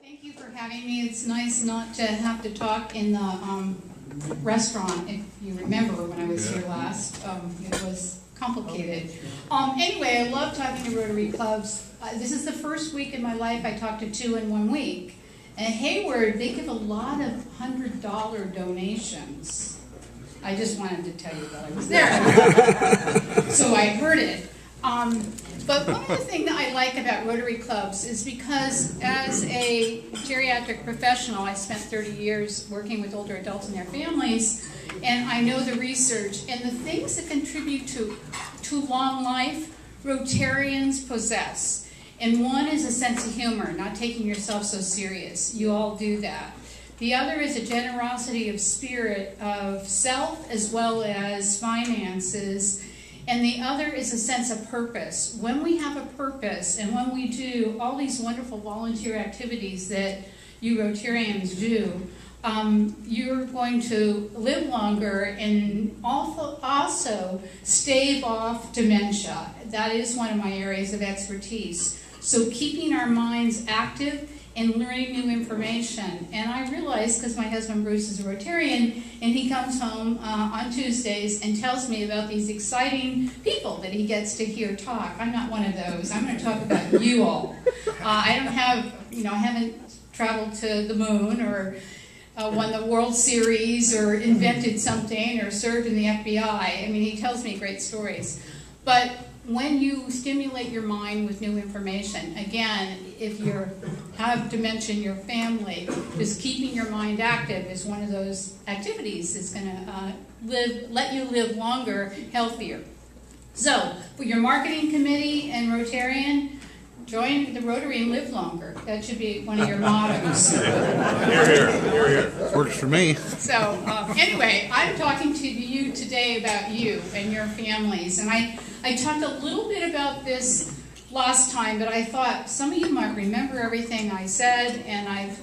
Thank you for having me. It's nice not to have to talk in the restaurant. If you remember when I was here last, it was complicated. Anyway, I love talking to Rotary clubs. This is the first week in my life I talked to 2 in 1 week. And Hayward, they give a lot of $100 donations. I just wanted to tell you that I was there. So I heard it. But one of the things that I like about Rotary clubs is because as a geriatric professional, I spent 30 years working with older adults and their families, and I know the research and the things that contribute to long life, Rotarians possess. And one is a sense of humor, not taking yourself so serious. You all do that. The other is a generosity of spirit of self as well as finances. And the other is a sense of purpose. When we have a purpose and when we do all these wonderful volunteer activities that you Rotarians do, you're going to live longer and also stave off dementia. That is one of my areas of expertise. So keeping our minds active and learning new information. And I realize, because my husband Bruce is a Rotarian, and he comes home on Tuesdays and tells me about these exciting people that he gets to hear talk. I'm not one of those. I'm going to talk about you all. I don't have, I haven't traveled to the moon or won the World Series or invented something or served in the FBI. I mean, he tells me great stories. But when you stimulate your mind with new information, again, if you have dementia in your family, just keeping your mind active is one of those activities that's going to let you live longer, healthier. So, for your marketing committee and Rotarian, join the Rotary and live longer. That should be one of your mottos. Hear, hear. Works for me. So, anyway, I'm talking to you today about you and your families. And I talked a little bit about this last time, but I thought some of you might remember everything I said, and I've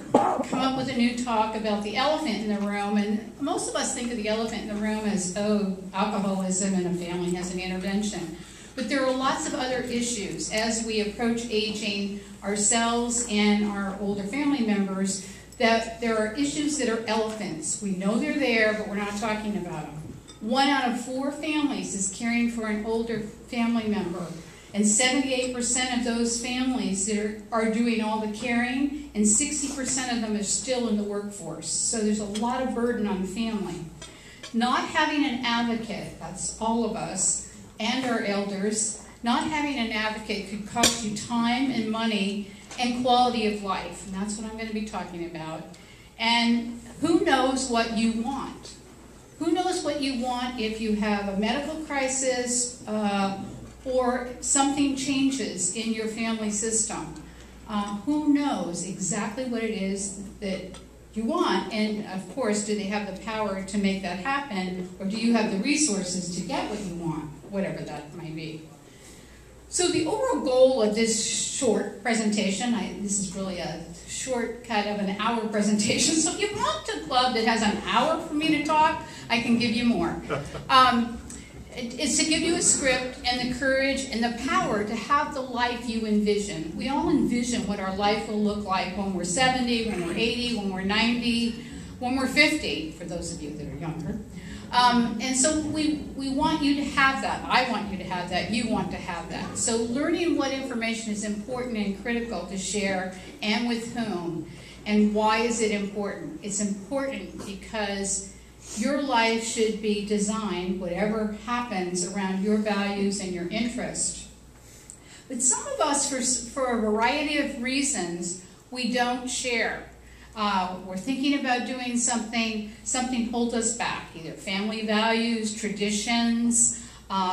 come up with a new talk about the elephant in the room. And most of us think of the elephant in the room as, oh, alcoholism and a family has an intervention. But there are lots of other issues as we approach aging ourselves and our older family members, that there are issues that are elephants. We know they're there, but we're not talking about them. 1 out of 4 families is caring for an older family member, and 78% of those families that are doing all the caring, and 60% of them are still in the workforce. So there's a lot of burden on the family. Not having an advocate, that's all of us, and our elders, not having an advocate could cost you time and money and quality of life, and that's what I'm going to be talking about. And who knows what you want? Who knows what you want if you have a medical crisis or something changes in your family system? Who knows exactly what it is that you want? And of course, do they have the power to make that happen, or do you have the resources to get what you want, whatever that might be? So the overall goal of this short presentation, this is really a short cut of an hour presentation, so if you want a club that has an hour for me to talk, I can give you more. It's to give you a script and the courage and the power to have the life you envision. We all envision what our life will look like when we're 70, when we're 80, when we're 90, when we're 50, for those of you that are younger. And so we want you to have that. I want you to have that. You want to have that. So learning what information is important and critical to share and with whom, and why is it important? It's important because your life should be designed, whatever happens, around your values and your interest. But some of us, for a variety of reasons, we don't share. We're thinking about doing something holds us back, either family values, traditions.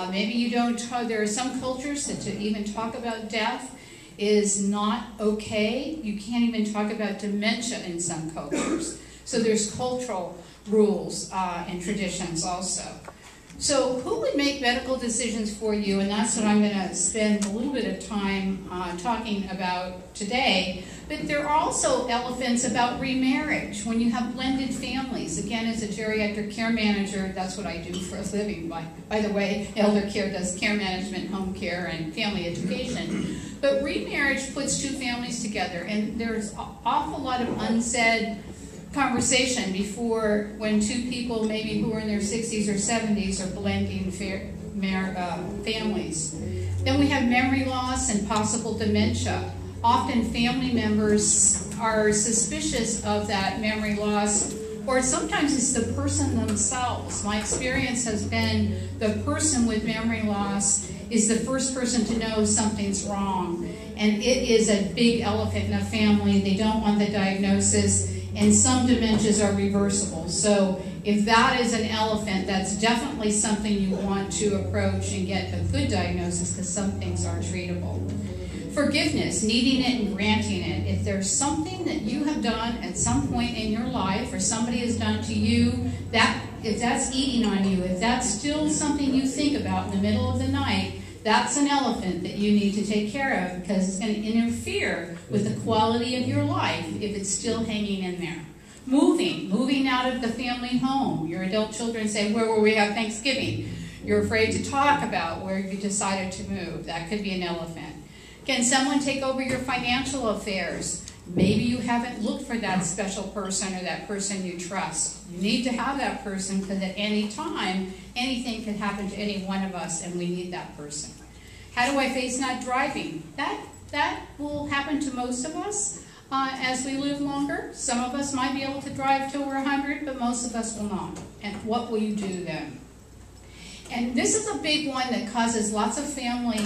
Maybe you don't talk. There are some cultures that to even talk about death is not okay. You can't even talk about dementia in some cultures. So there's cultural rules and traditions also. So who would make medical decisions for you? And that's what I'm going to spend a little bit of time talking about today. But there are also elephants about remarriage, when you have blended families. Again, as a geriatric care manager, that's what I do for a living. By the way, Eldercare does care management, home care, and family education. But remarriage puts two families together, and there's an awful lot of unsaid conversation before, when two people maybe who are in their 60s or 70s are blending families. Then we have memory loss and possible dementia. Often family members are suspicious of that memory loss, or sometimes it's the person themselves. My experience has been the person with memory loss is the first person to know something's wrong. And it is a big elephant in a family. They don't want the diagnosis, and some dementias are reversible. So if that is an elephant, that's definitely something you want to approach and get a good diagnosis, because some things are treatable. Forgiveness, needing it and granting it. If there's something that you have done at some point in your life, or somebody has done to you, if that's eating on you, if that's still something you think about in the middle of the night, that's an elephant that you need to take care of, because it's going to interfere with the quality of your life if it's still hanging in there. Moving out of the family home. Your adult children say, where will we have Thanksgiving? You're afraid to talk about where you decided to move. That could be an elephant. Can someone take over your financial affairs? Maybe you haven't looked for that special person or that person you trust. You need to have that person, because at any time, anything can happen to any one of us, and we need that person. How do I face not driving? That will happen to most of us as we live longer. Some of us might be able to drive till we're 100, but most of us will not. And what will you do then? And this is a big one that causes lots of family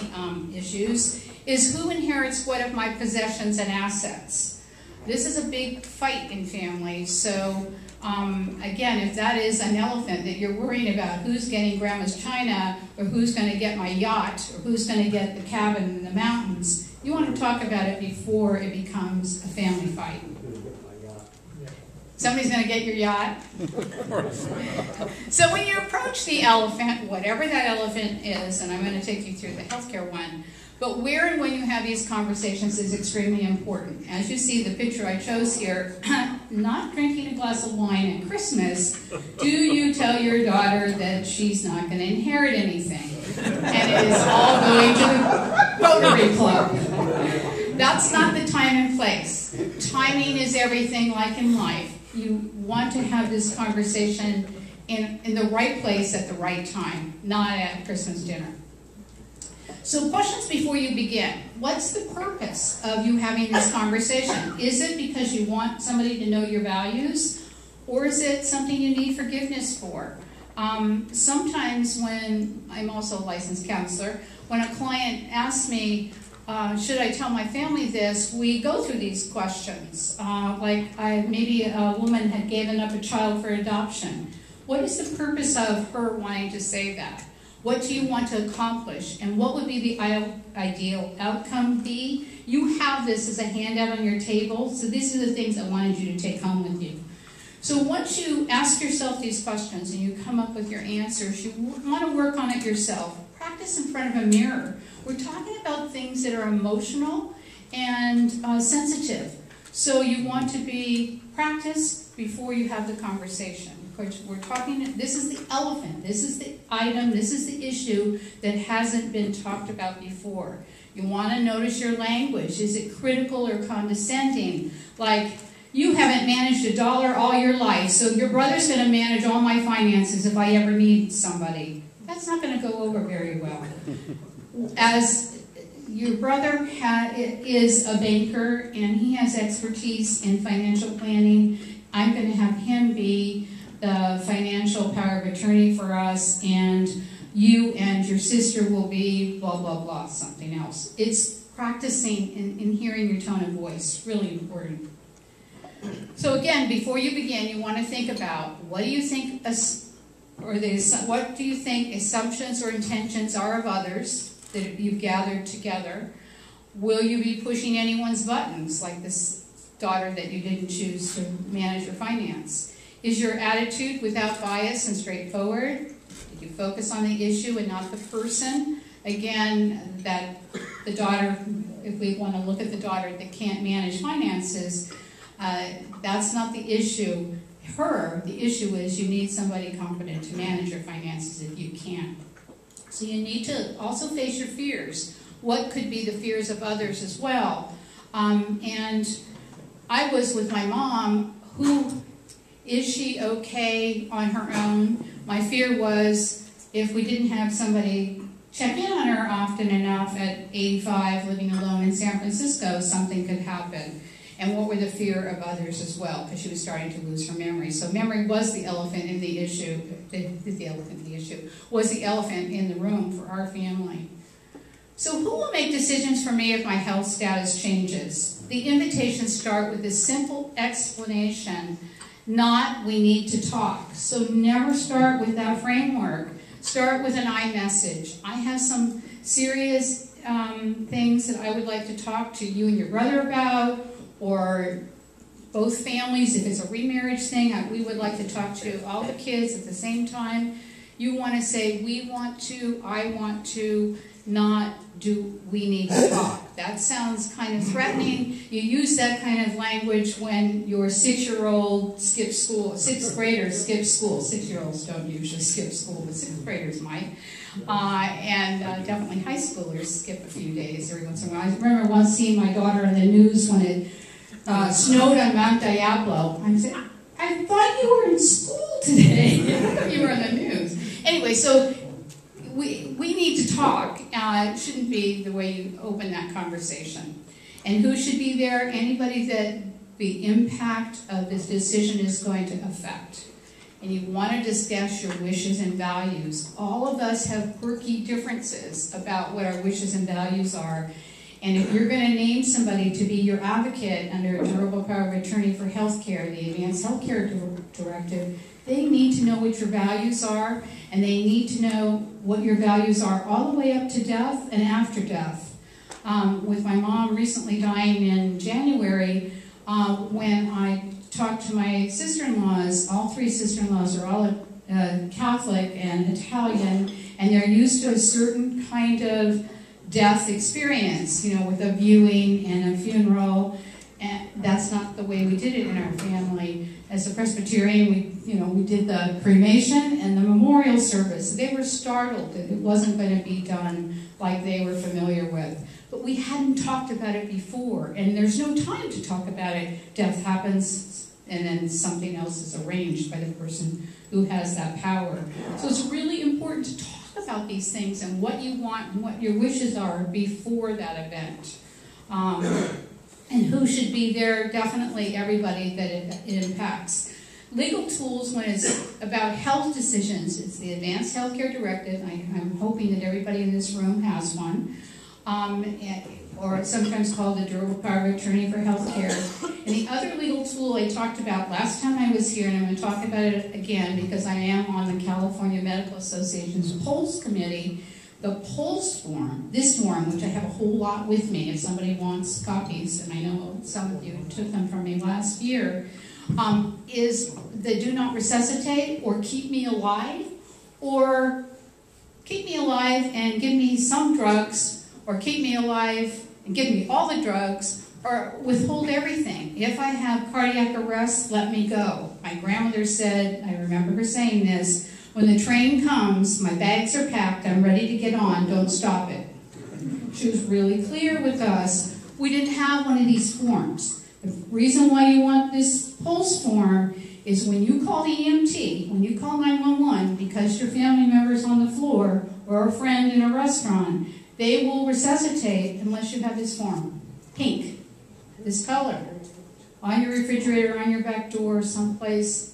issues, is who inherits what of my possessions and assets. This is a big fight in families. So again, if that is an elephant that you're worrying about, who's getting grandma's china, or who's going to get my yacht, or who's going to get the cabin in the mountains, you want to talk about it before it becomes a family fight. Somebody's going to get your yacht. So when you approach the elephant, whatever that elephant is, and I'm going to take you through the healthcare one, but where and when you have these conversations is extremely important. As you see, the picture I chose here, not drinking a glass of wine at Christmas, do you tell your daughter that she's not going to inherit anything, and it is all going to the Rotary Club? That's not the time and place. Timing is everything, like in life. You want to have this conversation in the right place at the right time, not at Christmas dinner. So questions before you begin. What's the purpose of you having this conversation? Is it because you want somebody to know your values? Or is it something you need forgiveness for? Sometimes when, I'm also a licensed counselor, when a client asks me, should I tell my family this, we go through these questions. Maybe a woman had given up a child for adoption. What is the purpose of her wanting to say that? What do you want to accomplish? And what would be the ideal outcome be? You have this as a handout on your table, so these are the things I wanted you to take home with you. So once you ask yourself these questions and you come up with your answers, you want to work on it yourself. Practice in front of a mirror. We're talking about things that are emotional and sensitive. So you want to practice before you have the conversation. We're talking, this is the elephant, this is the item, this is the issue that hasn't been talked about before. You want to notice your language. Is it critical or condescending? Like, you haven't managed $1 all your life, so your brother's going to manage all my finances if I ever need somebody. That's not going to go over very well. As your brother is a banker and he has expertise in financial planning, I'm going to have him be the financial power of attorney for us, and you and your sister will be blah, blah, blah, something else. It's practicing and hearing your tone of voice, really important. So again, before you begin, you want to think about what do you think assumptions or intentions are of others that you've gathered together. Will you be pushing anyone's buttons, like this daughter that you didn't choose to manage your finance? Is your attitude without bias and straightforward? Did You focus on the issue and not the person. Again, that the daughter, if we want to look at the daughter that can't manage finances, that's not the issue. The issue is you need somebody competent to manage your finances if you can't. So you need to also face your fears. What could be the fears of others as well? And I was with my mom, is she okay on her own? My fear was if we didn't have somebody check in on her often enough at 85, living alone in San Francisco, something could happen. And what were the fear of others as well, because she was starting to lose her memory. So memory was the elephant in the issue, was the elephant in the room for our family. So who will make decisions for me if my health status changes? The invitations start with a simple explanation, not we need to talk. So never start with that framework. Start with an I message. I have some serious things that I would like to talk to you and your brother about, or both families. If it's a remarriage thing, we would like to talk to all the kids at the same time. You want to say, we want to, I want to, not do we need to talk. That sounds kind of threatening. You use that kind of language when your 6-year-old skips school, 6th graders skip school. 6-year-olds don't usually skip school, but 6th graders might. And definitely high schoolers skip a few days every once in a while. I remember once seeing my daughter in the news when it snowed on Mount Diablo. I said, I thought you were in school today. I thought you were in the news. Anyway, so we need to talk. It shouldn't be the way you open that conversation. And who should be there? Anybody that the impact of this decision is going to affect. And you want to discuss your wishes and values. All of us have quirky differences about what our wishes and values are. And if you're going to name somebody to be your advocate under a durable power of attorney for health care, the Advanced Healthcare Directive, they need to know what your values are, and they need to know what your values are all the way up to death and after death. With my mom recently dying in January, when I talked to my sister-in-laws, all 3 sister-in-laws are all Catholic and Italian, and they're used to a certain kind of death experience, with a viewing and a funeral, and that's not the way we did it in our family. As a Presbyterian, we did the cremation and the memorial service. They were startled that it wasn't going to be done like they were familiar with. But we hadn't talked about it before, and there's no time to talk about it. Death happens, and then something else is arranged by the person who has that power. So it's really important to talk about these things and what you want and what your wishes are before that event. And who should be there? Definitely everybody that it impacts. Legal tools when it's about health decisions. It's the Advanced Healthcare Directive. I'm hoping that everybody in this room has one. Or it's sometimes called the Durable Power of Attorney for Healthcare. And the other legal tool I talked about last time I was here, and I'm going to talk about it again because I am on the California Medical Association's POLS Committee. The POLS form, this form, which I have a whole lot with me if somebody wants copies, and I know some of you took them from me last year, is the do not resuscitate or keep me alive, or keep me alive and give me some drugs, or keep me alive and give me all the drugs, or withhold everything. If I have cardiac arrest, let me go. My grandmother said, I remember her saying this, when the train comes, my bags are packed, I'm ready to get on, don't stop it. She was really clear with us. We didn't have one of these forms. The reason why you want this POLS form is when you call the EMT, when you call 911, because your family member's on the floor or a friend in a restaurant, they will resuscitate unless you have this form. Pink, this color, on your refrigerator, on your back door, someplace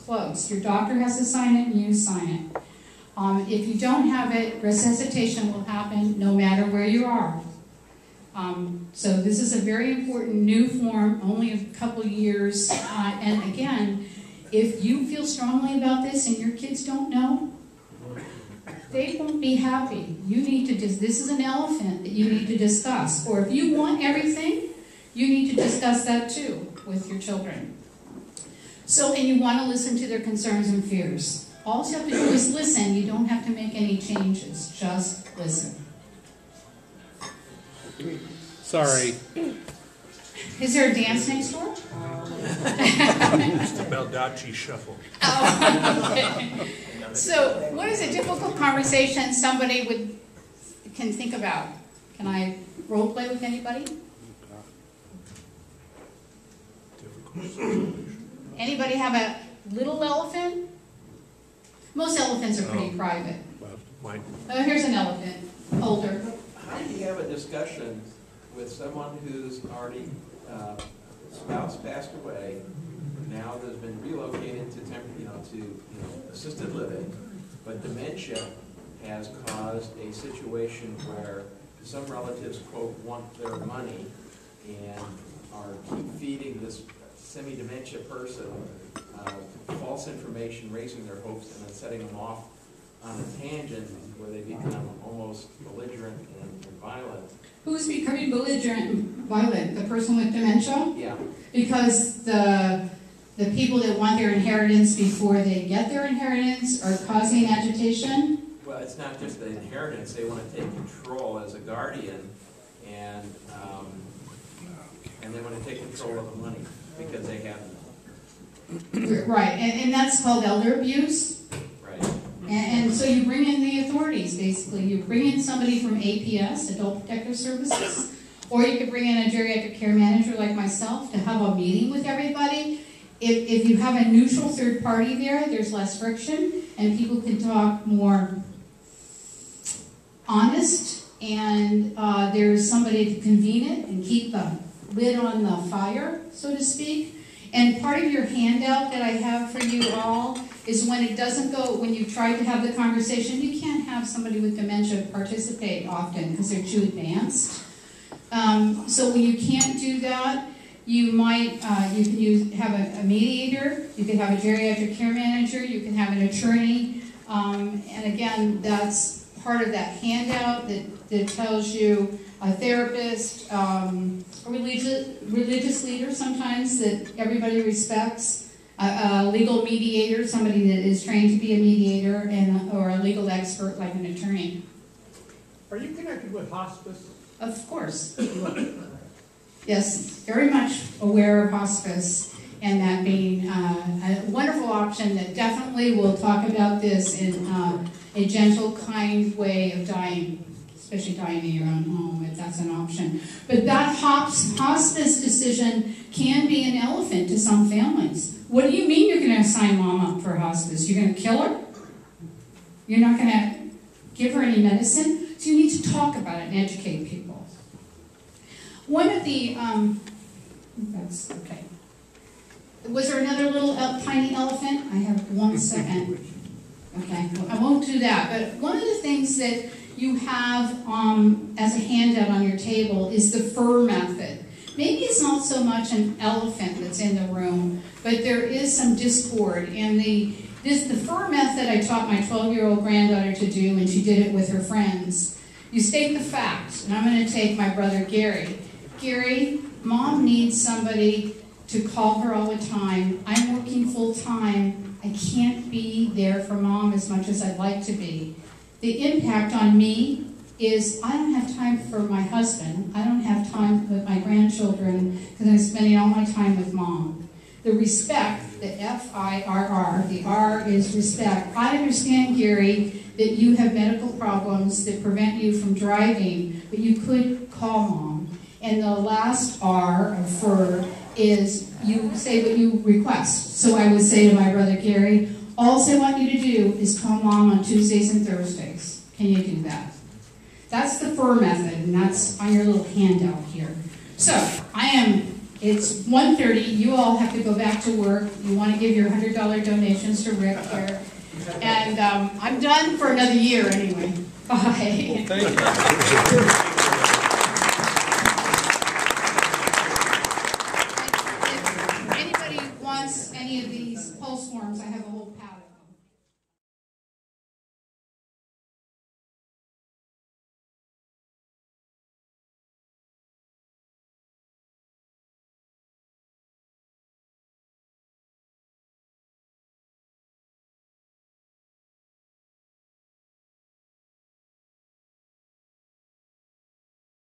close. Your doctor has to sign it and you sign it. If you don't have it, resuscitation will happen no matter where you are. So this is a very important new form, only a couple years. And again, if you feel strongly about this and your kids don't know, they won't be happy. You need to this is an elephant that you need to discuss. Or if you want everything, you need to discuss that too with your children. So, and you want to listen to their concerns and fears. All you have to do is listen. You don't have to make any changes. Just listen. Sorry. Is there a dance next door? It's the Baldacci Shuffle. Oh, okay. So, what is a difficult conversation somebody can think about? Can I role play with anybody? Anybody have a little elephant? Most elephants are pretty private. Mine. Oh, here's an elephant, older. How do you have a discussion with someone who's already spouse passed away, now there's been relocated to assisted living, but dementia has caused a situation where some relatives, quote, want their money and are keep feeding this semi-dementia person false information, raising their hopes, and then setting them off on a tangent where they become almost belligerent and violent. Who's becoming belligerent and violent? The person with dementia? Yeah. Because the people that want their inheritance before they get their inheritance are causing agitation? Well, it's not just the inheritance. They want to take control as a guardian, and they want to take control of the money because they have none. Right, and that's called elder abuse. Right. And so you bring in the authorities, basically. You bring in somebody from APS, Adult Protective Services, or you could bring in a geriatric care manager like myself to have a meeting with everybody. If you have a neutral third party there, there's less friction, and people can talk more honest, and there's somebody to convene it and keep the lid on the fire, so to speak. And part of your handout that I have for you all is when it doesn't go, when you try to have the conversation, you can't have somebody with dementia participate often because they're too advanced. So when you can't do that, you might, you can have a mediator, you can have a geriatric care manager, you can have an attorney, and again, that's part of that handout that tells you a therapist, a religious leader sometimes that everybody respects, a legal mediator, somebody that is trained to be a mediator, or a legal expert like an attorney. Are you connected with hospice? Of course. Yes, very much aware of hospice and that being a wonderful option that definitely will talk about this in a gentle, kind way of dying, especially dying in your own home, if that's an option. But that hospice decision can be an elephant to some families. What do you mean you're going to sign mom up for hospice? You're going to kill her? You're not going to give her any medicine? So you need to talk about it and educate people. One of the, that's okay. Was there another little tiny elephant? I have 1 second. Okay, well, I won't do that. But one of the things that you have as a handout on your table is the FUR method. Maybe it's not so much an elephant that's in the room, but there is some discord. And the FUR method I taught my 12-year-old granddaughter to do, and she did it with her friends. You state the facts, and I'm going to take my brother Gary. Gary, mom needs somebody to call her all the time. I'm working full-time. I can't be there for mom as much as I'd like to be. The impact on me is I don't have time for my husband. I don't have time with my grandchildren because I'm spending all my time with mom. The respect, the F-I-R-R, the R is respect. I understand, Gary, that you have medical problems that prevent you from driving, but you could call mom. And the last R of FUR is you say what you request. So I would say to my brother Gary, all I want you to do is call mom on Tuesdays and Thursdays. Can you do that? That's the FUR method, and that's on your little handout here. So it's 1:30. You all have to go back to work. You want to give your $100 donations to Rick here. And I'm done for another year anyway. Bye. Well, thank you. If anybody wants any of these pulse forms, I have a whole palette.